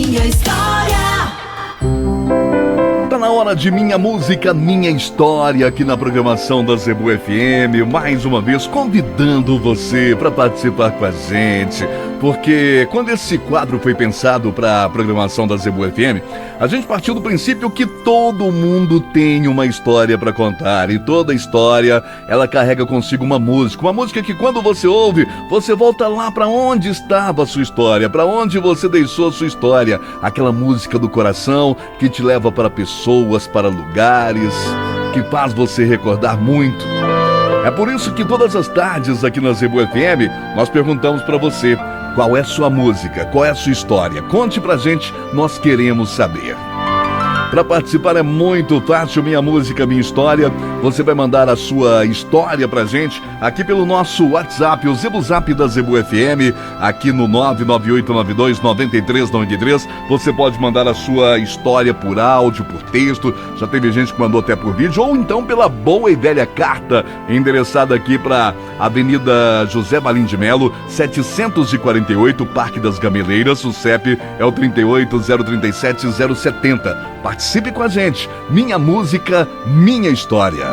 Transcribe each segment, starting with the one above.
minha história. Tá na hora de Minha Música, Minha História, aqui na programação da Zebu FM, mais uma vez convidando você para participar com a gente, porque quando esse quadro foi pensado para a programação da Zebu FM, a gente partiu do princípio que todo mundo tem uma história para contar, e toda história, ela carrega consigo uma música que quando você ouve, você volta lá para onde estava a sua história, para onde você deixou a sua história, aquela música do coração que te leva para pessoas, para lugares, que faz você recordar muito. É por isso que todas as tardes aqui na Zebu FM, nós perguntamos para você: qual é sua música? Qual é a sua história? Conte pra gente, nós queremos saber. Para participar é muito fácil, Minha Música, Minha História. Você vai mandar a sua história pra gente aqui pelo nosso WhatsApp, o Zebuzap da Zebu FM, aqui no 998929393. Você pode mandar a sua história por áudio, por texto, já teve gente que mandou até por vídeo, ou então pela boa e velha carta, endereçada aqui para Avenida José Valim de Melo, 748, Parque das Gameleiras. O CEP é o 38037-070. Participe com a gente. Minha Música, Minha História.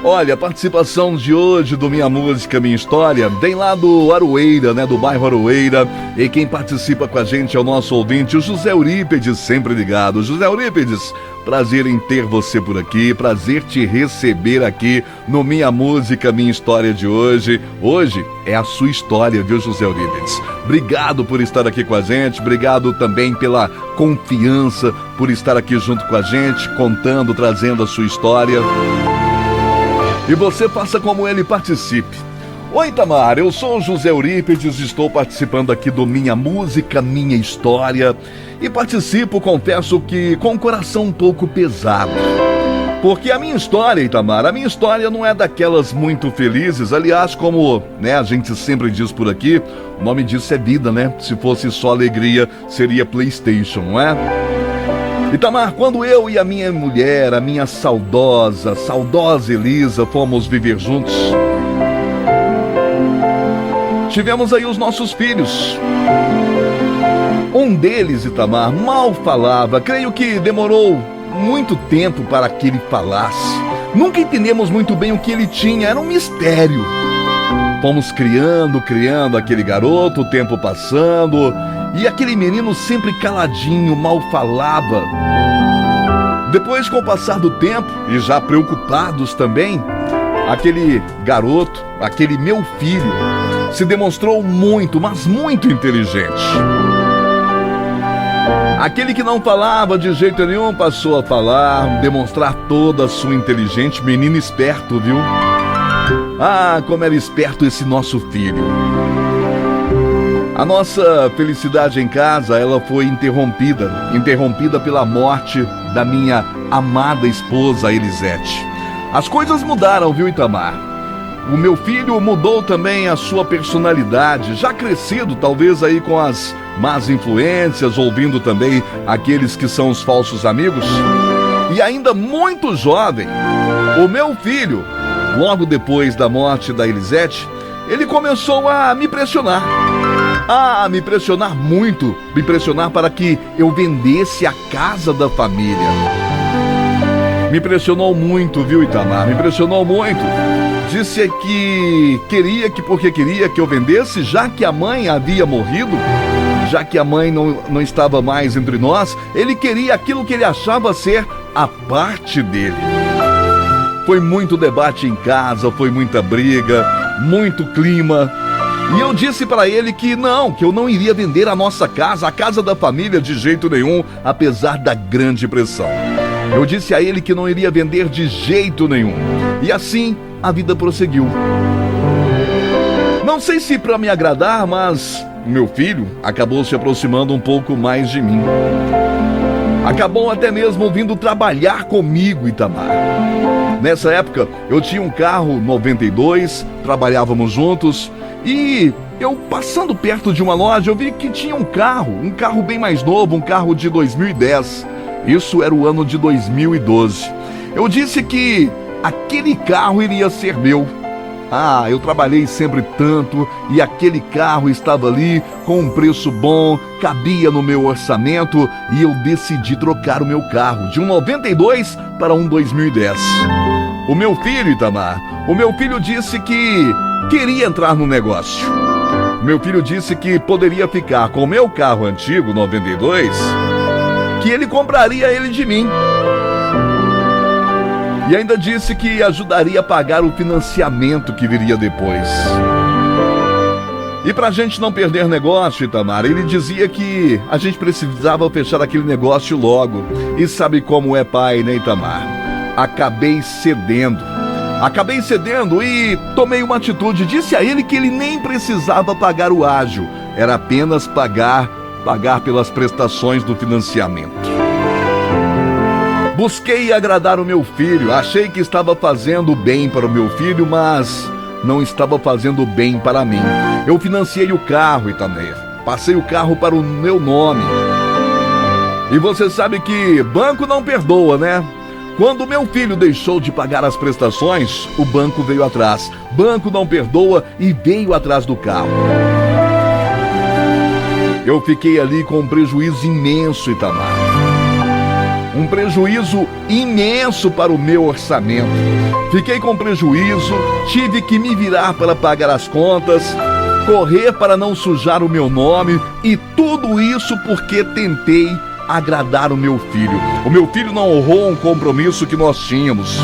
Olha, a participação de hoje do Minha Música, Minha História vem lá do Aroeira, do bairro Aroeira. E quem participa com a gente é o nosso ouvinte, o José Eurípedes, sempre ligado. José Eurípedes, prazer em ter você por aqui, prazer te receber aqui no Minha Música, Minha História de hoje. Hoje é a sua história, viu, José Eurípedes? Obrigado por estar aqui com a gente, obrigado também pela confiança, por estar aqui junto com a gente, contando, trazendo a sua história. E você faça como ele, participe. Oi, Itamar, eu sou o José Eurípedes, estou participando aqui do Minha Música, Minha História. E participo, confesso que com o coração um pouco pesado. Porque a minha história, Itamar, a minha história não é daquelas muito felizes. Aliás, como a gente sempre diz por aqui, o nome disso é vida, Se fosse só alegria, seria PlayStation, não é? Itamar, quando eu e a minha mulher, a minha saudosa Elisa, fomos viver juntos, tivemos aí os nossos filhos. Um deles, Itamar, mal falava. Creio que demorou muito tempo para que ele falasse. Nunca entendemos muito bem o que ele tinha, era um mistério. Fomos criando aquele garoto, o tempo passando, e aquele menino sempre caladinho, mal falava. Depois, com o passar do tempo, e já preocupados também, aquele garoto, aquele meu filho, se demonstrou muito, mas muito inteligente. Aquele que não falava de jeito nenhum passou a falar, demonstrar toda a sua inteligência. Menino esperto, viu? Ah, como era esperto esse nosso filho. A nossa felicidade em casa, ela foi interrompida pela morte da minha amada esposa, Elisete. As coisas mudaram, viu, Itamar? O meu filho mudou também a sua personalidade, já crescido, talvez aí com as más influências, ouvindo também aqueles que são os falsos amigos. E ainda muito jovem, o meu filho, logo depois da morte da Elisete, ele começou a me pressionar. Me pressionar muito, me pressionar para que eu vendesse a casa da família. Me pressionou muito, viu, Itamar? Me pressionou muito. Disse que porque queria que eu vendesse, já que a mãe havia morrido, já que a mãe não estava mais entre nós, ele queria aquilo que ele achava ser a parte dele. Foi muito debate em casa, foi muita briga, muito clima. E eu disse para ele que eu não iria vender a nossa casa, a casa da família, de jeito nenhum, apesar da grande pressão. Eu disse a ele que não iria vender de jeito nenhum. E assim a vida prosseguiu. Não sei se para me agradar, mas meu filho acabou se aproximando um pouco mais de mim. Acabou até mesmo vindo trabalhar comigo, Itamar. Nessa época, eu tinha um carro 92, trabalhávamos juntos, e eu, passando perto de uma loja, eu vi que tinha um carro bem mais novo, um carro de 2010. Isso era o ano de 2012. Eu disse que aquele carro iria ser meu. Eu trabalhei sempre tanto e aquele carro estava ali com um preço bom, cabia no meu orçamento e eu decidi trocar o meu carro de um 92 para um 2010. O meu filho, Itamar, o meu filho disse que queria entrar no negócio. Meu filho disse que poderia ficar com o meu carro antigo, 92, que ele compraria ele de mim. E ainda disse que ajudaria a pagar o financiamento que viria depois. E pra gente não perder negócio, Itamar, ele dizia que a gente precisava fechar aquele negócio logo. E sabe como é pai, né, Itamar? Acabei cedendo e tomei uma atitude. Disse a ele que ele nem precisava pagar o ágio. Era apenas pagar pelas prestações do financiamento. Busquei agradar o meu filho, achei que estava fazendo bem para o meu filho, mas não estava fazendo bem para mim. Eu financiei o carro, Itamar, passei o carro para o meu nome. E você sabe que banco não perdoa, né? Quando meu filho deixou de pagar as prestações, o banco veio atrás. Banco não perdoa e veio atrás do carro. Eu fiquei ali com um prejuízo imenso, Itamar. Um prejuízo imenso para o meu orçamento. Fiquei com prejuízo, tive que me virar para pagar as contas, correr para não sujar o meu nome e tudo isso porque tentei agradar o meu filho. O meu filho não honrou um compromisso que nós tínhamos.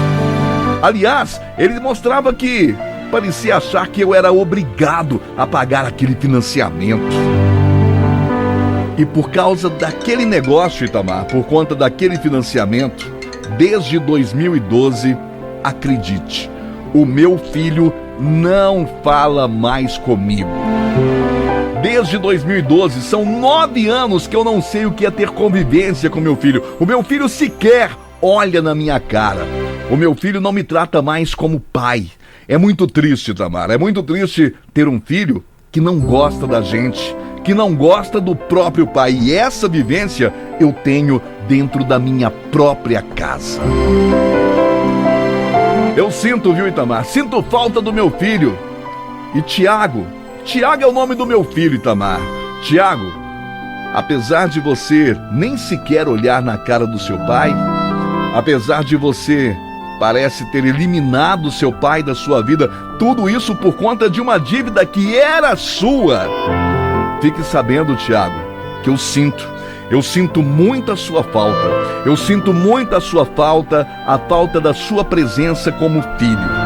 Aliás, ele mostrava que parecia achar que eu era obrigado a pagar aquele financiamento. E por causa daquele negócio, Itamar, por conta daquele financiamento, desde 2012, acredite, o meu filho não fala mais comigo. Desde 2012, são 9 anos que eu não sei o que é ter convivência com meu filho. O meu filho sequer olha na minha cara. O meu filho não me trata mais como pai. É muito triste, Itamar, é muito triste ter um filho que não gosta da gente, que não gosta do próprio pai. E essa vivência eu tenho dentro da minha própria casa. Eu sinto, viu, Itamar? Sinto falta do meu filho. E Tiago é o nome do meu filho, Itamar. Tiago, apesar de você nem sequer olhar na cara do seu pai, apesar de você parece ter eliminado seu pai da sua vida, tudo isso por conta de uma dívida que era sua. Fique sabendo, Tiago, que eu sinto muito a sua falta. Eu sinto muito a sua falta, a falta da sua presença como filho.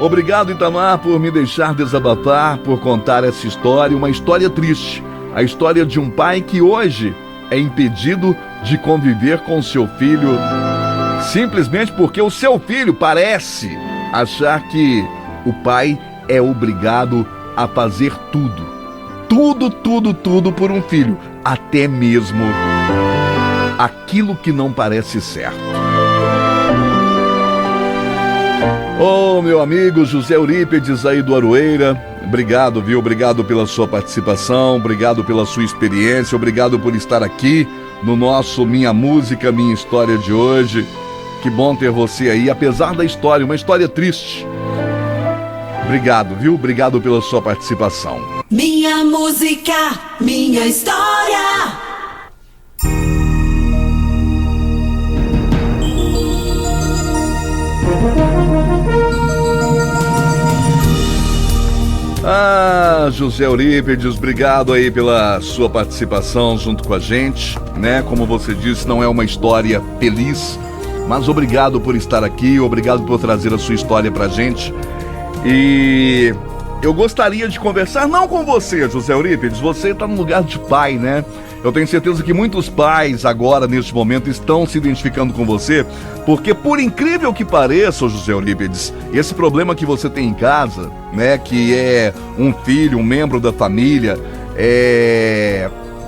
Obrigado, Itamar, por me deixar desabafar, por contar essa história, uma história triste. A história de um pai que hoje é impedido de conviver com seu filho, simplesmente porque o seu filho parece achar que o pai é obrigado a fazer tudo por um filho, até mesmo aquilo que não parece certo. Ô, meu amigo José Eurípides aí do Aroeira, obrigado, viu? Obrigado pela sua participação, obrigado pela sua experiência, obrigado por estar aqui no nosso Minha Música, Minha História de hoje. Que bom ter você aí, apesar da história, uma história triste. Obrigado, viu? Obrigado pela sua participação. Minha música, minha história. José Eurípides, obrigado aí pela sua participação junto com a gente, né? Como você disse, não é uma história feliz, mas obrigado por estar aqui, obrigado por trazer a sua história pra gente. E eu gostaria de conversar, não com você, José Eurípides, você está no lugar de pai, né? Eu tenho certeza que muitos pais agora, neste momento, estão se identificando com você, porque por incrível que pareça, José Eurípides, esse problema que você tem em casa, né, que é um filho, um membro da família,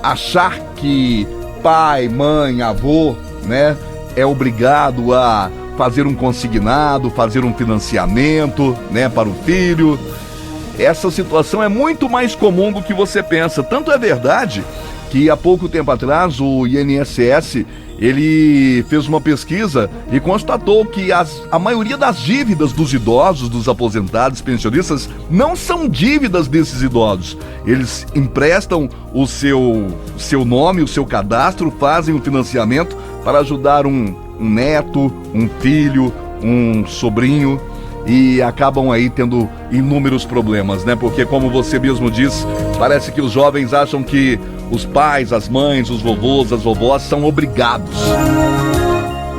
achar que pai, mãe, avô, né, é obrigado a fazer um consignado, fazer um financiamento, né, para o filho. Essa situação é muito mais comum do que você pensa. Tanto é verdade que há pouco tempo atrás o INSS ele fez uma pesquisa e constatou que a maioria das dívidas dos idosos, dos aposentados, pensionistas, não são dívidas desses idosos. Eles emprestam o seu nome, o seu cadastro, fazem o financiamento para ajudar um neto, um filho, um sobrinho, e acabam aí tendo inúmeros problemas, né? Porque, como você mesmo diz, parece que os jovens acham que os pais, as mães, os vovôs, as vovós são obrigados.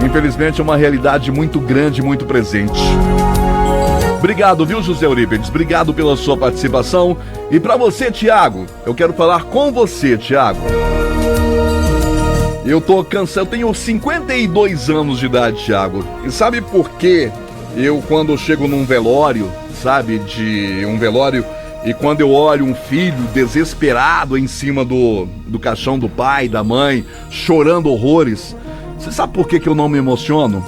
Infelizmente é uma realidade muito grande, muito presente. Obrigado, viu, José Eurípides? Obrigado pela sua participação. E para você, Tiago, eu quero falar com você, Tiago. Eu tô cansado, eu tenho 52 anos de idade, Tiago. E sabe por quê? Quando eu chego num velório, sabe, e quando eu olho um filho desesperado em cima do caixão do pai, da mãe, chorando horrores, você sabe por que eu não me emociono?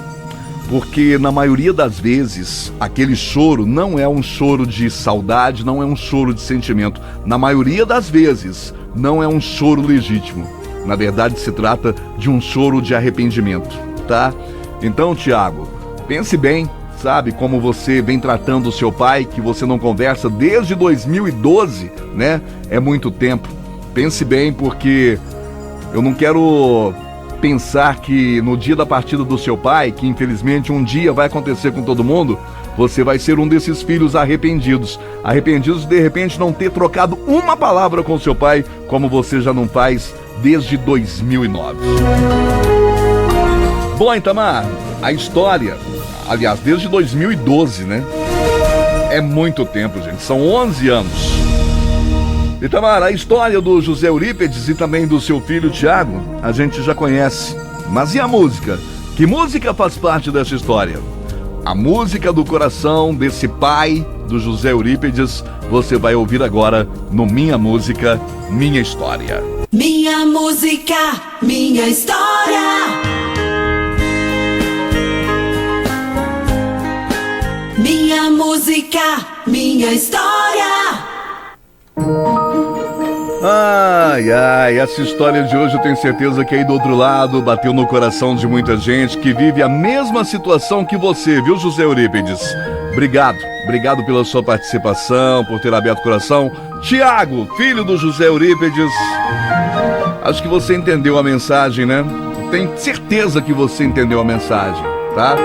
Porque na maioria das vezes, aquele choro não é um choro de saudade, não é um choro de sentimento. Na maioria das vezes, não é um choro legítimo. Na verdade, se trata de um choro de arrependimento, tá? Então, Tiago, pense bem. Sabe como você vem tratando o seu pai, que você não conversa desde 2012, né? É muito tempo. Pense bem, porque eu não quero pensar que no dia da partida do seu pai, que infelizmente um dia vai acontecer com todo mundo, você vai ser um desses filhos arrependidos. Arrependidos de repente não ter trocado uma palavra com seu pai, como você já não faz desde 2009. Bom, Itamar, a história... Aliás, desde 2012, né? É muito tempo, gente. São 11 anos. Itamar, a história do José Eurípides e também do seu filho Tiago, a gente já conhece. Mas e a música? Que música faz parte dessa história? A música do coração desse pai do José Eurípides, você vai ouvir agora no Minha Música, Minha História. Minha música, minha história. Minha música, minha história. Ai, essa história de hoje eu tenho certeza que aí do outro lado bateu no coração de muita gente que vive a mesma situação que você, viu, José Eurípides? Obrigado pela sua participação, por ter aberto o coração. Tiago, filho do José Eurípides, acho que você entendeu a mensagem, né? Tenho certeza que você entendeu a mensagem, tá?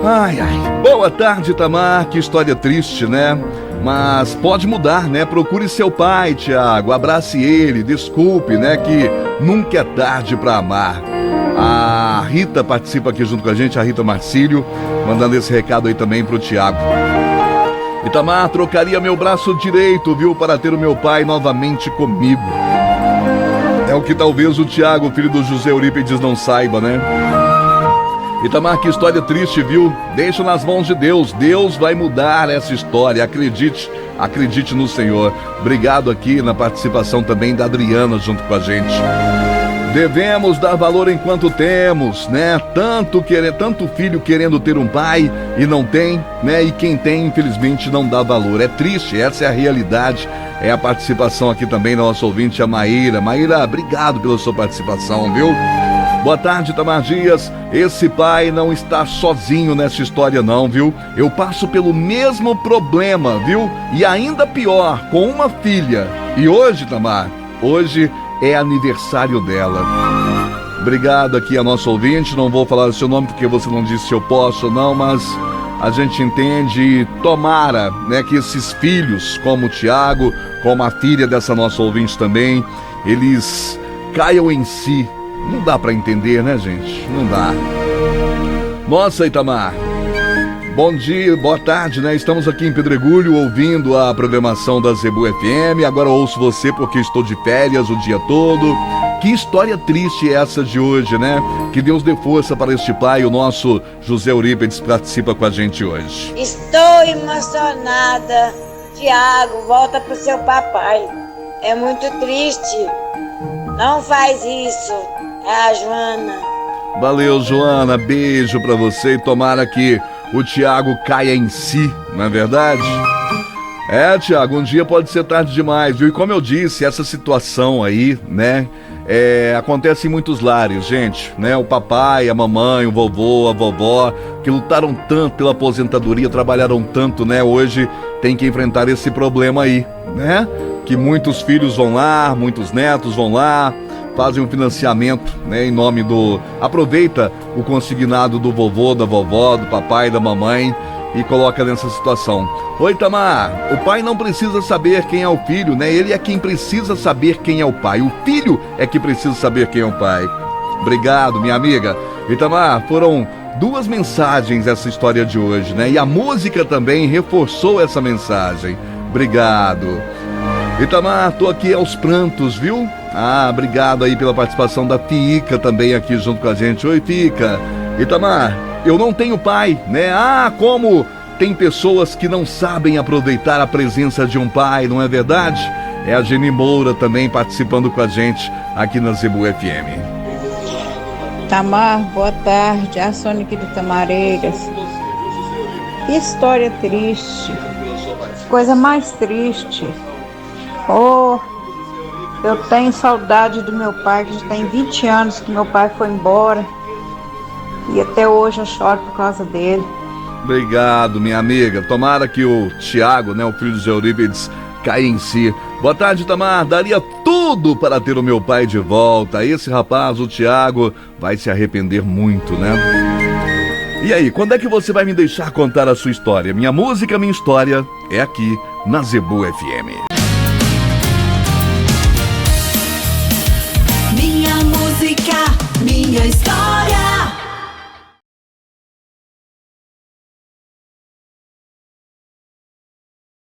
Ai, boa tarde, Itamar, que história triste, né? Mas pode mudar, né? Procure seu pai, Tiago, abrace ele, desculpe, né? Que nunca é tarde pra amar. A Rita participa aqui junto com a gente, a Rita Marcílio, mandando esse recado aí também pro Tiago. Itamar, trocaria meu braço direito, viu? Para ter o meu pai novamente comigo. É o que talvez o Tiago, filho do José Eurípides, não saiba, né? Itamar, que história triste, viu? Deixa nas mãos de Deus. Deus vai mudar essa história. Acredite no Senhor. Obrigado aqui na participação também da Adriana junto com a gente. Devemos dar valor enquanto temos, né? Tanto filho querendo ter um pai e não tem, né? E quem tem, infelizmente, não dá valor. É triste, essa é a realidade. É a participação aqui também da nossa ouvinte, a Maíra. Maíra, obrigado pela sua participação, viu? Boa tarde, Itamar Dias. Esse pai não está sozinho nessa história não, viu? Eu passo pelo mesmo problema, viu? E ainda pior, com uma filha. E hoje, Itamar, hoje é aniversário dela. Obrigado aqui a nossa ouvinte. Não vou falar o seu nome porque você não disse se eu posso ou não, mas a gente entende e tomara, né, que esses filhos, como o Tiago, como a filha dessa nossa ouvinte também, eles caiam em si. Não dá pra entender, né, gente? Não dá. Nossa, Itamar, bom dia, boa tarde, né? Estamos aqui em Pedregulho ouvindo a programação da Zebu FM. Agora ouço você porque estou de férias o dia todo. Que história triste é essa de hoje, né? Que Deus dê força para este pai. O nosso José Eurípides participa com a gente hoje. Estou emocionada. Tiago, volta pro seu papai. É muito triste. Não faz isso. É a Joana. Valeu, Joana. Beijo pra você e tomara que o Tiago caia em si, não é verdade? É, Tiago, um dia pode ser tarde demais, viu? E como eu disse, essa situação aí, né, acontece em muitos lares, gente, né? O papai, a mamãe, o vovô, a vovó, que lutaram tanto pela aposentadoria, trabalharam tanto, né? Hoje tem que enfrentar esse problema aí, né? Que muitos filhos vão lá, muitos netos vão lá, fazem um financiamento, né, em nome do... Aproveita o consignado do vovô, da vovó, do papai, da mamãe e coloca nessa situação. Oi, Tamar, o pai não precisa saber quem é o filho, né? Ele é quem precisa saber quem é o pai. O filho é que precisa saber quem é o pai. Obrigado, minha amiga. E Tamar, foram 2 mensagens essa história de hoje, né? E a música também reforçou essa mensagem. Obrigado. Itamar, tô aqui aos prantos, viu? Obrigado aí pela participação da Fica também aqui junto com a gente. Oi, Fica. Itamar, eu não tenho pai, né? Como tem pessoas que não sabem aproveitar a presença de um pai, não é verdade? É a Geni Moura também participando com a gente aqui na Zebu FM. Tamar, boa tarde. A Sônia aqui de Tamareiras. Que história triste. Coisa mais triste. Eu tenho saudade do meu pai, que já tem 20 anos que meu pai foi embora. E até hoje eu choro por causa dele. Obrigado, minha amiga. Tomara que o Tiago, né, o filho de Eurípides, caia em si. Boa tarde, Tamar. Daria tudo para ter o meu pai de volta. Esse rapaz, o Tiago, vai se arrepender muito, né? E aí, quando é que você vai me deixar contar a sua história? Minha música, minha história é aqui na Zebu FM.